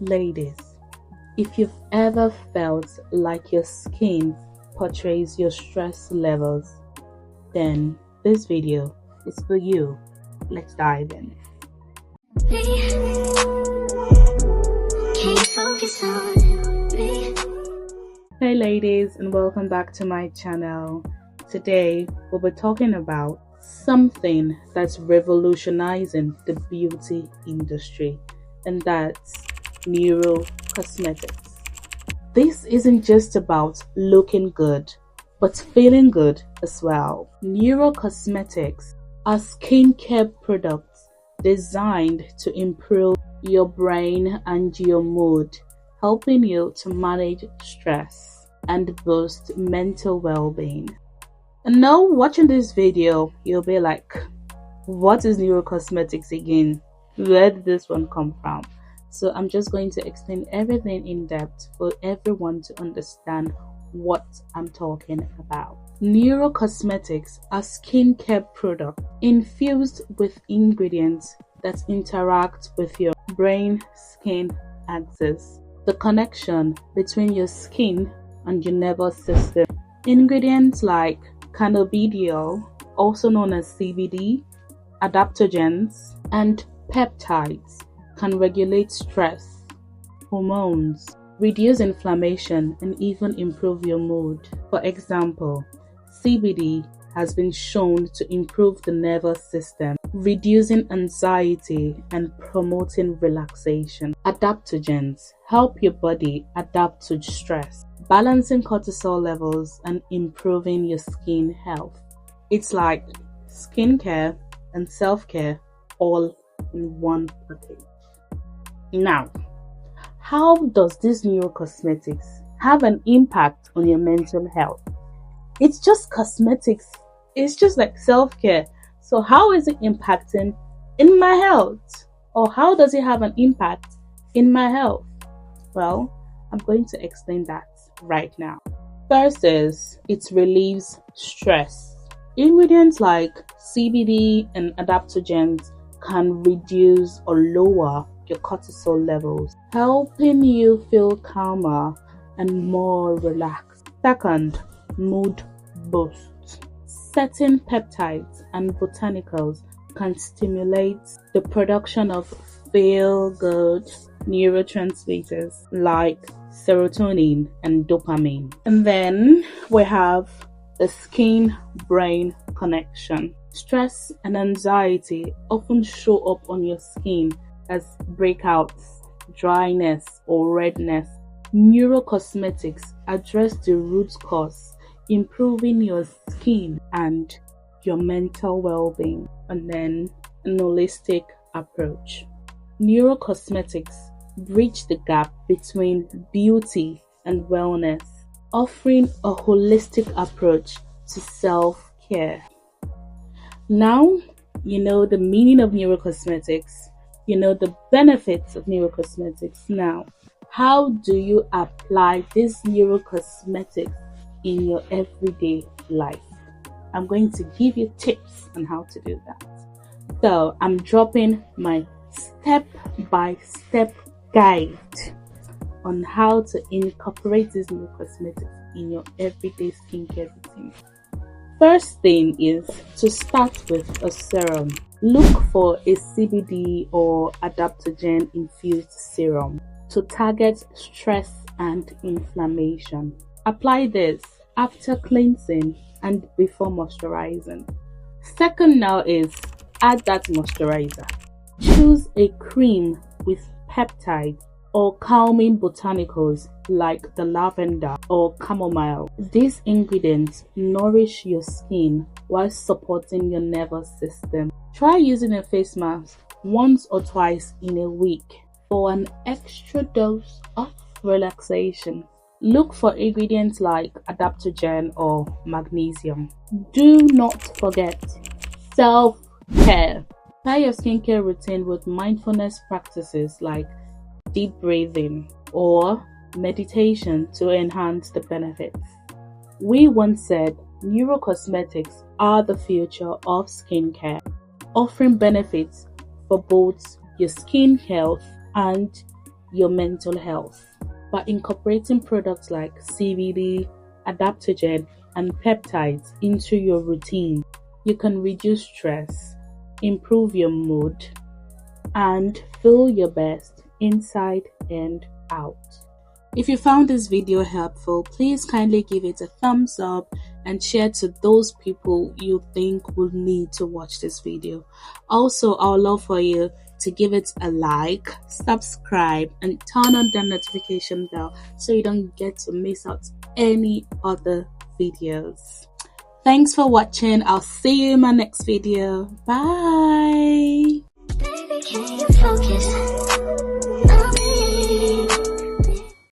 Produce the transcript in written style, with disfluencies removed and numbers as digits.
Ladies, if you've ever felt like your skin portrays your stress levels, then this video is for you. Let's dive in. Hey ladies, and welcome back to my channel. Today we'll be talking about something that's revolutionizing the beauty industry, and that's neurocosmetics. This isn't just about looking good, but feeling good as well. Neurocosmetics are skincare products designed to improve your brain and your mood, helping you to manage stress and boost mental well-being. And now, watching this video, you'll be like, what is neurocosmetics again? Where did this one come from? So I'm just going to explain everything in depth for everyone to understand what I'm talking about. Neurocosmetics are skincare products infused with ingredients that interact with your brain-skin axis, the connection between your skin and your nervous system. Ingredients like cannabidiol, also known as CBD, adaptogens, and peptides can regulate stress, hormones, reduce inflammation, and even improve your mood. For example, CBD has been shown to improve the nervous system, reducing anxiety and promoting relaxation. Adaptogens help your body adapt to stress, balancing cortisol levels and improving your skin health. It's like skincare and self-care all in one package. Now, how does this neurocosmetics have an impact on your mental health? It's just cosmetics. It's just like self-care. So how is it impacting in my health? Or how does it have an impact in my health? Well, I'm going to explain that right now. First is it relieves stress. Ingredients like CBD and adaptogens can reduce or lower your cortisol levels, helping you feel calmer and more relaxed. Second, mood boost. Certain peptides and botanicals can stimulate the production of feel-good neurotransmitters like serotonin and dopamine. And then we have the skin-brain connection. Stress and anxiety often show up on your skin as breakouts, dryness, or redness. Neurocosmetics address the root cause, improving your skin and your mental well-being. And then an holistic approach. Neurocosmetics bridge the gap between beauty and wellness, offering a holistic approach to self-care. Now you know the meaning of neurocosmetics. You know the benefits of neurocosmetics. Now, how do you apply this neurocosmetics in your everyday life? I'm going to give you tips on how to do that. So I'm dropping my step-by-step guide on how to incorporate this neurocosmetics in your everyday skincare routine. First thing is to start with a serum. Look for a CBD or adaptogen infused serum to target stress and inflammation. Apply this after cleansing and before moisturizing. Second now is add that moisturizer. Choose a cream with peptides or calming botanicals like the lavender or chamomile. These ingredients nourish your skin while supporting your nervous system. Try using a face mask once or twice in a week for an extra dose of relaxation. Look for ingredients like adaptogen or magnesium. Do not forget self-care. Pair your skincare routine with mindfulness practices like deep breathing or meditation to enhance the benefits. We once said neurocosmetics are the future of skincare, offering benefits for both your skin health and your mental health. By incorporating products like CBD, adaptogen, and peptides into your routine, you can reduce stress, improve your mood, and feel your best inside and out. If you found this video helpful, please kindly give it a thumbs up and share to those people you think will need to watch this video. Also, I would love for you to give it a like, subscribe, and turn on the notification bell so you don't get to miss out any other videos. Thanks for watching. I'll see you in my next video. Bye. Baby, can you focus?